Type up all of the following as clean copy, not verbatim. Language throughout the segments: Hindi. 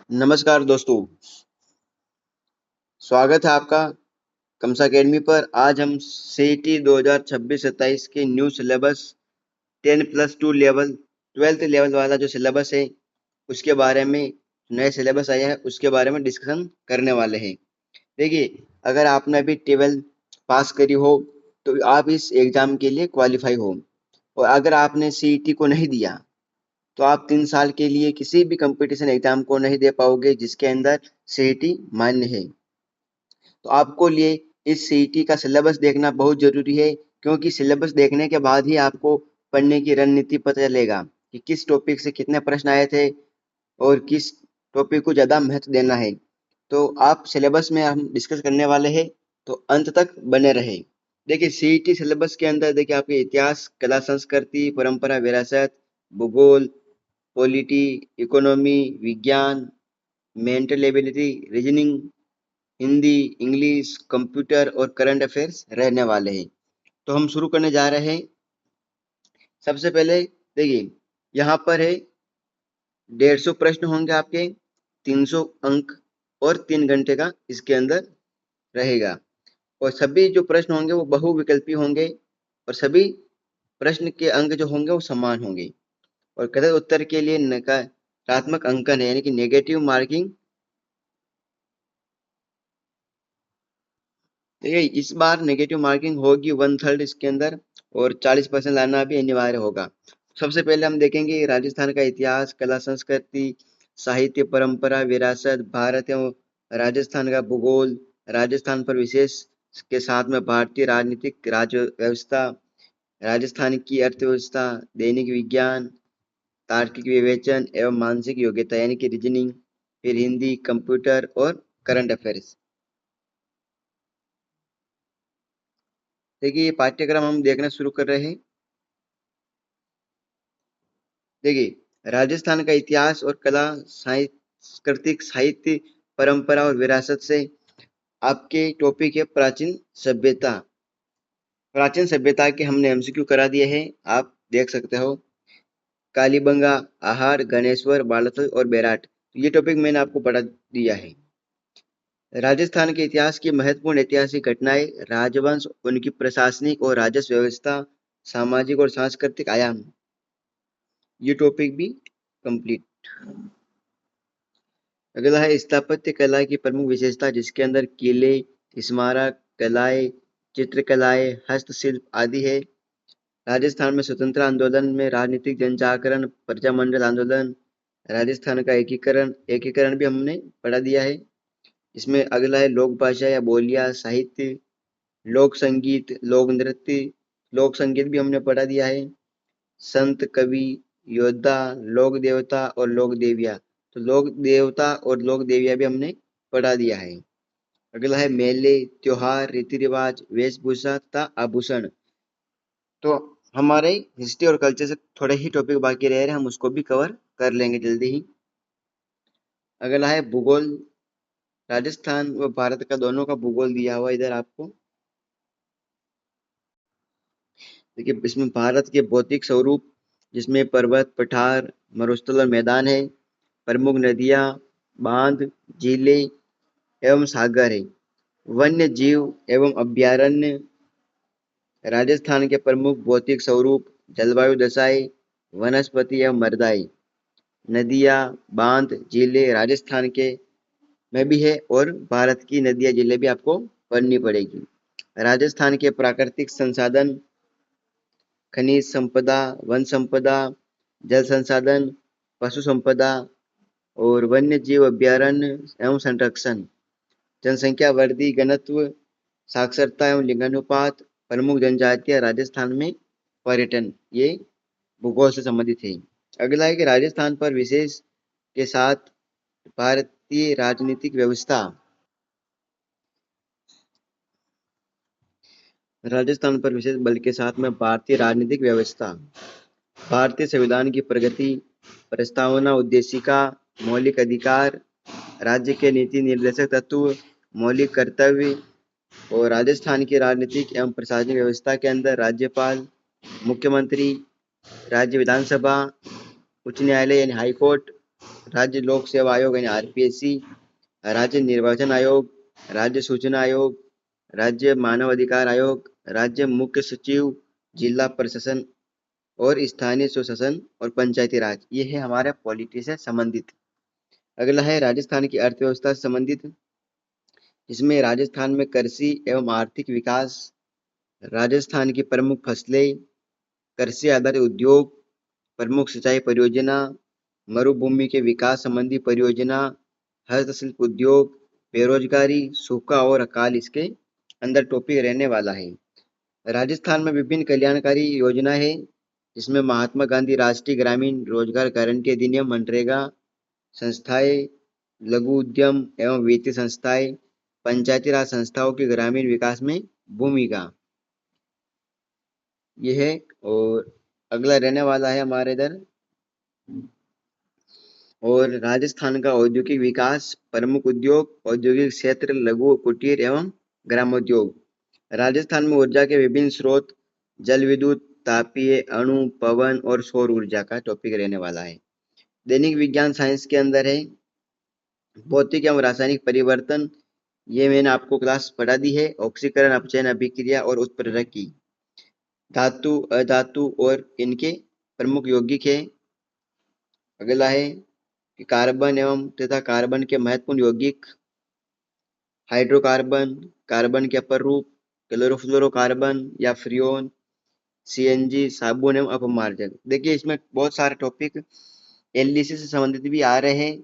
नमस्कार दोस्तों, स्वागत है आपका कमसा अकेडमी पर। आज हम सीईटी 2026-27 के new syllabus 10+2 level 12th level वाला जो सिलेबस है उसके बारे में, नए सिलेबस आया है उसके बारे में डिस्कशन करने वाले हैं। देखिए, अगर आपने अभी 12 पास करी हो तो आप इस एग्ज़ाम के लिए क्वालिफाई हो, और अगर आपने सीईटी को नहीं दिया तो आप 3 साल के लिए किसी भी कंपटीशन एग्ज़ाम को नहीं दे पाओगे जिसके अंदर सीईटी मान्य है। तो आपको लिए इस सीईटी का सिलेबस देखना बहुत ज़रूरी है, क्योंकि सिलेबस देखने के बाद ही आपको पढ़ने की रणनीति पता चलेगा कि किस टॉपिक से कितने प्रश्न आए थे और किस टॉपिक को ज़्यादा महत्व देना है। तो आप सिलेबस में हम डिस्कस करने वाले हैं, तो अंत तक बने रहें। देखिए, सीईटी सिलेबस के अंदर देखिए आपके इतिहास, कला संस्कृति, परंपरा, विरासत, भूगोल, पॉलिटी, इकोनॉमी, विज्ञान, mental ability, reasoning, Hindi, English, computer और करंट अफेयर्स रहने वाले हैं। तो हम शुरू करने जा रहे हैं। सबसे पहले देखिए, यहाँ पर है 150 प्रश्न होंगे आपके, 300 अंक और 3 घंटे का इसके अंदर रहेगा। और सभी जो प्रश्न होंगे वो बहुविकल्पी होंगे और सभी प्रश्न के अंक जो होंगे वो समान होंगे। और गलत उत्तर के लिए नकारात्मक अंकन है, यानी कि नेगेटिव मार्किंग। देखिए, इस बार नेगेटिव मार्किंग होगी 1/3 इसके अंदर, और 40% लाना भी अनिवार्य होगा। सबसे पहले हम देखेंगे राजस्थान का इतिहास, कला संस्कृति, साहित्य, परंपरा, विरासत, भारत एवं राजस्थान का भूगोल, राजस्थान पर विशेष के साथ में भारतीय राजनीतिक राज्य व्यवस्था, राजस्थान की अर्थव्यवस्था, दैनिक विज्ञान, तार्किक विवेचन एवं मानसिक योग्यता यानी कि रीजनिंग, फिर हिंदी, कंप्यूटर और करंट अफेयर्स। देखिए, ये पाठ्यक्रम हम देखना शुरू कर रहे हैं। देखिए, राजस्थान का इतिहास और कला, सांस्कृतिक, साहित्य, परंपरा और विरासत से आपके टॉपिक है प्राचीन सभ्यता। प्राचीन सभ्यता के हमने एमसीक्यू करा दिए हैं, आप देख सकते हो। कालीबंगा, आहार, गणेश्वर, बालाथल और बेराट, ये टॉपिक मैंने आपको पढ़ा दिया है। राजस्थान के इतिहास की महत्वपूर्ण ऐतिहासिक घटनाएं, राजवंश, उनकी प्रशासनिक और राजस्व व्यवस्था, सामाजिक और सांस्कृतिक आयाम, ये टॉपिक भी कंप्लीट। अगला है स्थापत्य कला की प्रमुख विशेषता, जिसके अंदर किले, स्मारक, कलाएं, चित्रकलाएं, हस्तशिल्प आदि है। राजस्थान में स्वतंत्र आंदोलन में राजनीतिक जनजागरण, प्रजामंडल आंदोलन, राजस्थान का एकीकरण एकीकरण भी हमने पढ़ा दिया है। इसमें अगला है लोक भाषा या बोलियां, साहित्य, लोक संगीत, लोक नृत्य, लोक संगीत भी हमने पढ़ा दिया है। संत, कवि, योद्धा, लोक देवता और लोक देवियाँ, तो लोक देवता और लोक देवियाँ भी हमने पढ़ा दिया है। अगला है मेले, त्योहार, रीति रिवाज, वेशभूषा तथा आभूषण। तो हमारे हिस्ट्री और कल्चर से थोड़े ही टॉपिक बाकी रह रहे हैं, हम उसको भी कवर कर लेंगे जल्दी ही। अगला है भूगोल। राजस्थान व भारत का दोनों का भूगोल दिया हुआ इधर आपको। देखिए, इसमें भारत के भौतिक स्वरूप, जिसमें पर्वत, पठार, मरुस्थल और मैदान है। प्रमुख नदियाँ, बांध, झीलें एवं सागर है। वन्य जीव एवं अभयारण्य, राजस्थान के प्रमुख भौतिक स्वरूप, जलवायु दशाएं, वनस्पति एवं मृदाएं, नदियाँ, बांध, झीलें राजस्थान के में भी है, और भारत की नदियाँ, झीलें भी आपको पढ़नी पड़ेगी। राजस्थान के प्राकृतिक संसाधन, खनिज संपदा, वन संपदा, जल संसाधन, पशु संपदा और वन्य जीव अभयारण्य एवं संरक्षण, जनसंख्या वृद्धि, घनत्व, साक्षरता एवं लिंगानुपात, प्रमुख जनजातियां राजस्थान में, पर्यटन, ये भूगोल से संबंधित है। अगला है कि राजस्थान पर विशेष के साथ भारतीय राजनीतिक व्यवस्था। राजस्थान पर विशेष बल के साथ में भारतीय राजनीतिक व्यवस्था, भारतीय संविधान की प्रगति, प्रस्तावना, उद्देशिका, मौलिक अधिकार, राज्य के नीति निर्देशक तत्व, मौलिक कर्तव्य, और राजस्थान की राजनीतिक एवं प्रशासनिक व्यवस्था के अंदर राज्यपाल, मुख्यमंत्री, राज्य विधानसभा, उच्च न्यायालय यानी हाई कोर्ट, राज्य लोक सेवा आयोग यानी आरपीएससी, राज्य निर्वाचन आयोग, राज्य सूचना आयोग, राज्य मानव अधिकार आयोग, राज्य मुख्य सचिव, जिला प्रशासन और स्थानीय स्वशासन और पंचायती राज, ये है हमारे पॉलिटी से संबंधित। अगला है राजस्थान की अर्थव्यवस्था से संबंधित, इसमें राजस्थान में कृषि एवं आर्थिक विकास, राजस्थान की प्रमुख फसलें, कृषि आधारित उद्योग, प्रमुख सिंचाई परियोजना, मरुभूमि के विकास संबंधी परियोजना, हस्तशिल्प उद्योग, बेरोजगारी, सूखा और अकाल इसके अंदर टॉपिक रहने वाला है। राजस्थान में विभिन्न कल्याणकारी योजना है, जिसमें महात्मा गांधी राष्ट्रीय ग्रामीण रोजगार गारंटी अधिनियम मनरेगा, संस्थाएं, लघु उद्यम एवं वित्तीय संस्थाएं, पंचायती राज संस्थाओं के ग्रामीण विकास में भूमिका, ये है। और अगला रहने वाला है हमारे इधर, और राजस्थान का औद्योगिक विकास, प्रमुख उद्योग, औद्योगिक क्षेत्र, लघु कुटीर एवं ग्रामोद्योग। राजस्थान में ऊर्जा के विभिन्न स्रोत, जल विद्युत, तापीय, अणु, पवन और सौर ऊर्जा का टॉपिक रहने वाला है। दैनिक विज्ञान साइंस के अंदर है भौतिक एवं रासायनिक परिवर्तन, ये मैंने आपको क्लास पढ़ा दी है, ऑक्सीकरण, अपचयन, अभिक्रिया और उत्प्रेरक की, धातु, अधातु और इनके प्रमुख यौगिक है। अगला है कि कार्बन एवं तथा कार्बन के महत्वपूर्ण यौगिक, हाइड्रोकार्बन, कार्बन के अपर रूप, क्लोरोफ्लोरोकार्बन या फ्रियोन, सीएनजी, साबुन एवं अपमार्जक। देखिए इसमें बहुत सारे टॉपिक एलडीसी से संबंधित भी आ रहे हैं,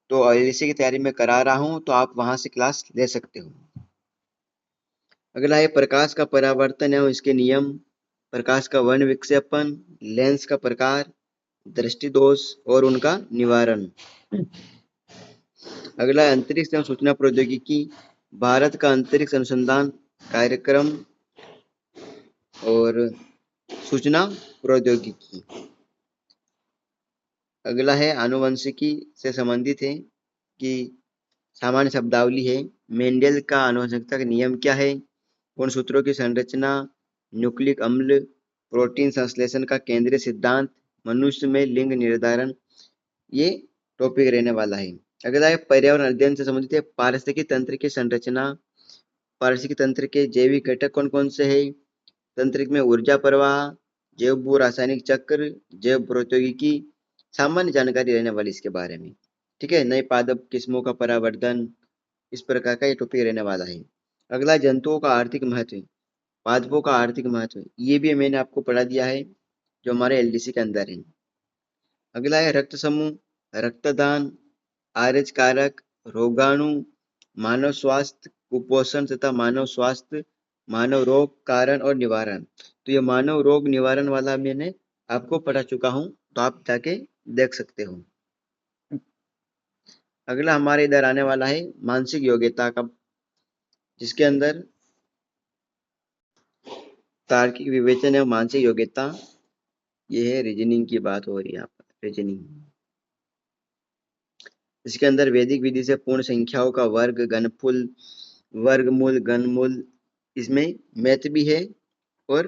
तो एलडीसी की तैयारी में करा रहा हूं, तो आप वहां से क्लास ले सकते हो। अगला है प्रकाश का परावर्तन एवं इसके नियम, प्रकाश का वर्ण विक्षेपण, लेंस का प्रकार, दृष्टि दोष और उनका निवारण। अगला है अंतरिक्ष एवं सूचना प्रौद्योगिकी, भारत का अंतरिक्ष अनुसंधान कार्यक्रम और सूचना प्रौद्योगिकी। अगला है आनुवंशिकी से संबंधित है कि सामान्य शब्दावली है, मेंडेल का आनुवंशिकता का नियम क्या है, गुणसूत्रों की संरचना, न्यूक्लिक अम्ल, प्रोटीन संश्लेषण का केंद्रीय सिद्धांत, मनुष्य में लिंग निर्धारण, ये टॉपिक रहने वाला है। अगला है पर्यावरण अध्ययन से संबंधित है, पारिस्थितिकी तंत्र की संरचना, पारिस्थितिकी तंत्र के जैविक घटक कौन कौन से है, तंत्रिक में ऊर्जा प्रवाह, जैव भू रासायनिक चक्र, जैव प्रौद्योगिकी, सामान्य जानकारी रहने वाली इसके बारे में। ठीक है, नए पादप किस्मों का परावर्तन, इस प्रकार का ये टॉपिक रहने वाला है। अगला जंतुओं का आर्थिक महत्व, पादपों का आर्थिक महत्व, ये भी मैंने आपको पढ़ा दिया है जो हमारे एलडीसी के अंदर है। अगला है रक्त समूह, रक्तदान, आरएच कारक, रोगाणु, मानव स्वास्थ्य, कुपोषण तथा मानव स्वास्थ्य, मानव रोग कारण और निवारण। तो ये मानव रोग निवारण वाला मैंने आपको पढ़ा चुका हूं, तो आप जाके देख सकते हो। अगला हमारे इधर आने वाला है मानसिक योग्यता का, जिसके अंदर तार्किक विवेचन एवं मानसिक योग्यता, ये है रीजनिंग की बात हो रही है यहाँ पर, रीजनिंग। इसके अंदर वैदिक विधि से पूर्ण संख्याओं का वर्ग, घनफुल, वर्गमूल, घनमूल, इसमें मैथ भी है और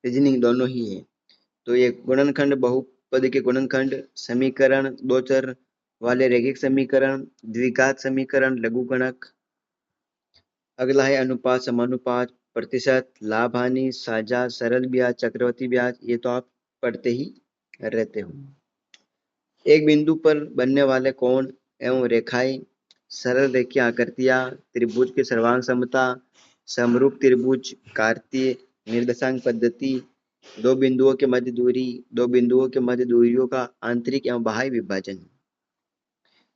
रीजनिंग दोनों ही है। तो ये गुणनखंड, बहुपद के गुणनखंड, समीकरण, दो चर वाले रैखिक समीकरण, द्विघात समीकरण, लघुगणक। अगला है अनुपात, समानुपात, प्रतिशत, लाभ हानि, साझा, सरल ब्याज, चक्रवर्ती ब्याज, ये तो आप पढ़ते ही रहते हो। एक बिंदु पर बनने वाले कोण एवं रेखाएं, सरल रेखीय आकृतियां, त्रिभुज की सर्वांग समता, समरूप त्रिभुज, कार्तीय निर्देशांक पद्धति, दो बिंदुओं के मध्य दूरी, दो बिंदुओं के मध्य दूरियों का आंतरिक एवं बाह्य विभाजन,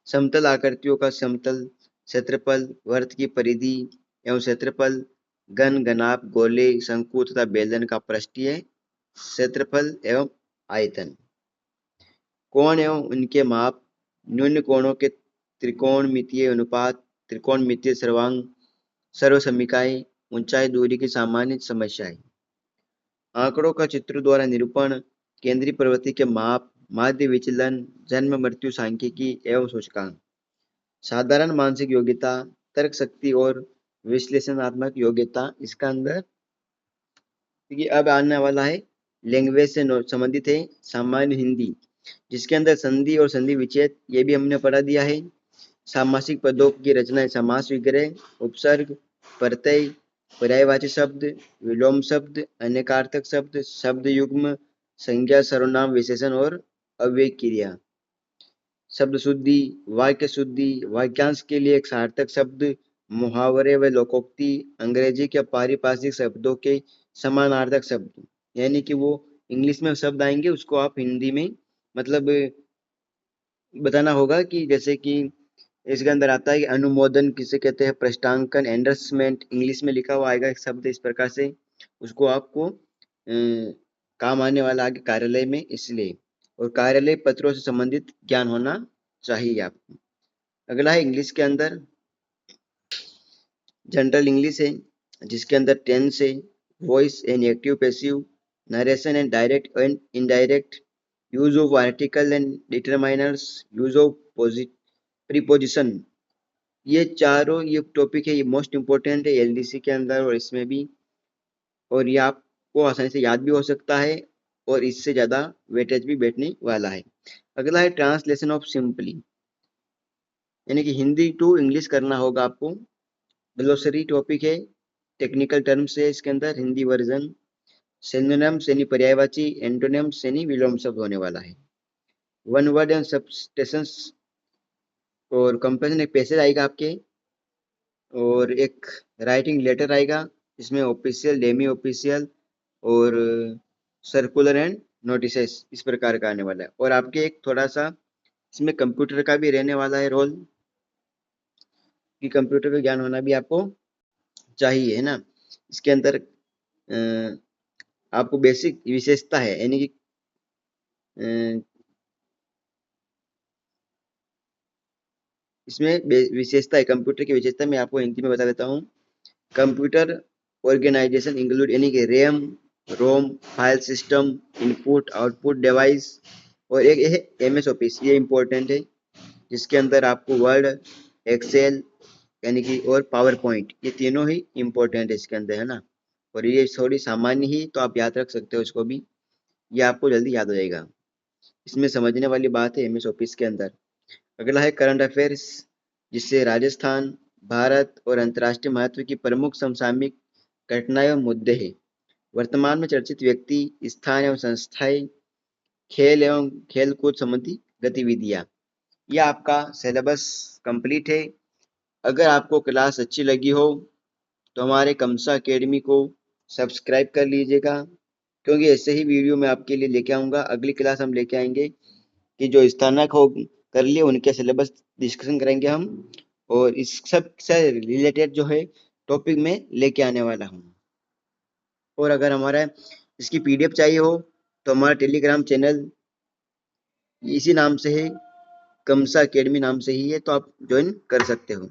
समतल आकृतियों का समतल क्षेत्रफल, वर्त की परिधि एवं क्षेत्रफल, घन, घनाभ, गोले, शंकु तथा बेलन का पृष्ठीय क्षेत्रफल एवं आयतन, कोण एवं उनके माप, न्यून कोणों के त्रिकोणमितीय अनुपात, त्रिकोणमितीय सर्वांग सर्वसमीकाएं, ऊंचाई दूरी की सामान्य समस्याएं, आंकड़ों का चित्र द्वारा निरूपण, केंद्रीय प्रवृत्ति के माप, माध्य विचलन, जन्म मृत्यु सांख्यिकी एवं सूचकांक, साधारण मानसिक योग्यता, तर्क शक्ति और विश्लेषणात्मक योग्यता। इसका अंदर अब आने वाला है लैंग्वेज से संबंधित है, सामान्य हिंदी, जिसके अंदर संधि और संधि विच्छेद ये भी हमने पढ़ा दिया है। सामासिक पदों की रचना, समास विग्रह, उपसर्ग, प्रत्यय, पर्यायवाची शब्द, विलोम शब्द, अनेकार्थक शब्द, शब्द युग्म, संज्ञा, सर्वनाम, विशेषण और अव्यय क्रिया। शब्द शुद्धि, वाक्य शुद्धि, वाक्यांश के लिए एक सार्थक शब्द, मुहावरे व लोकोक्ति, अंग्रेजी के पारिभाषिक शब्दों के समानार्थक शब्द, यानी कि वो इंग्लिश में शब्द आएंगे उसको आप हिंदी में मतलब बताना होगा कि जैसे कि इसके अंदर आता है कि अनुमोदन किसे कहते हैं, प्रश्नांकन, एंडर्समेंट, इंग्लिश में लिखा हुआ आएगा एक शब्द इस प्रकार से, उसको आपको काम आने वाला आगे कार्यालय में, इसलिए। और कार्यालय पत्रों से संबंधित ज्ञान होना चाहिए आपको। अगला है इंग्लिश के अंदर जनरल इंग्लिश है, जिसके अंदर टेंस है, voice and active passive, narration and direct and indirect, use of article and determiners, use of preposition. ये चारों ये टॉपिक है, ये मोस्ट इंपॉर्टेंट है एलडीसी के अंदर और इसमें भी, और ये आपको आसानी से याद भी हो सकता है और इससे ज़्यादा वेटेज भी बैठने वाला है। अगला है ट्रांसलेशन ऑफ सिंपली, यानी कि हिंदी टू इंग्लिश करना होगा आपको। ग्लोसरी टॉपिक है, टेक्निकल टर्म्स है इसके अंदर, हिंदी वर्जन, सिनोनिम्स यानी पर्यायवाची, एंटोनिम्स यानी विलोम शब्द होने वाला है, वन वर्ड एंड सबस्टेंस और कंपेरिजन, एक पैसेज आएगा आपके और एक राइटिंग लेटर आएगा, इसमें ऑफिशियल, डेमी ऑफिशियल और सर्कुलर एंड नोटिसेस इस प्रकार का आने वाला है। और आपके एक थोड़ा सा इसमें कंप्यूटर का भी रहने वाला है रोल, कि कंप्यूटर का ज्ञान होना भी आपको चाहिए, है ना। इसके अंदर आपको बेसिक विशेषता है, यानी कि इसमें विशेषता है, कंप्यूटर की विशेषता मैं आपको हिंदी में बता देता हूँ। कंप्यूटर ऑर्गेनाइजेशन इंक्लूड यानी कि RAM, ROM, file system, input output device, और एक है एमएस ऑफिस, ये इंपॉर्टेंट है, जिसके अंदर आपको वर्ड, एक्सेल यानी कि और पावर पॉइंट, ये तीनों ही इंपॉर्टेंट है इसके अंदर, है ना। और ये थोड़ी सामान्य ही तो आप याद रख सकते हो इसको भी, ये आपको जल्दी याद हो जाएगा। इसमें समझने वाली बात है एमएस ऑफिस के अंदर। अगला है करंट अफेयर्स, जिससे राजस्थान, भारत और अंतर्राष्ट्रीय महत्व की प्रमुख समसामयिक घटनाएं और मुद्दे हैं, वर्तमान में चर्चित व्यक्ति, स्थान एवं संस्थाएं, खेल एवं खेलकूद संबंधी गतिविधियां। यह आपका सिलेबस कंप्लीट है। अगर आपको क्लास अच्छी लगी हो तो हमारे कमसा एकेडमी को सब्सक्राइब कर लीजिएगा, क्योंकि ऐसे ही वीडियो मैं आपके लिए लेके आऊँगा। अगली क्लास हम लेके आएंगे कि जो स्नातक हो कर लिए उनके सिलेबस डिस्कशन करेंगे हम, और इस सब से रिलेटेड जो है टॉपिक में लेके आने वाला हूँ। और अगर हमारा इसकी पीडीएफ चाहिए हो तो हमारा टेलीग्राम चैनल इसी नाम से है, कमसा एकेडमी नाम से ही है, तो आप ज्वाइन कर सकते हो।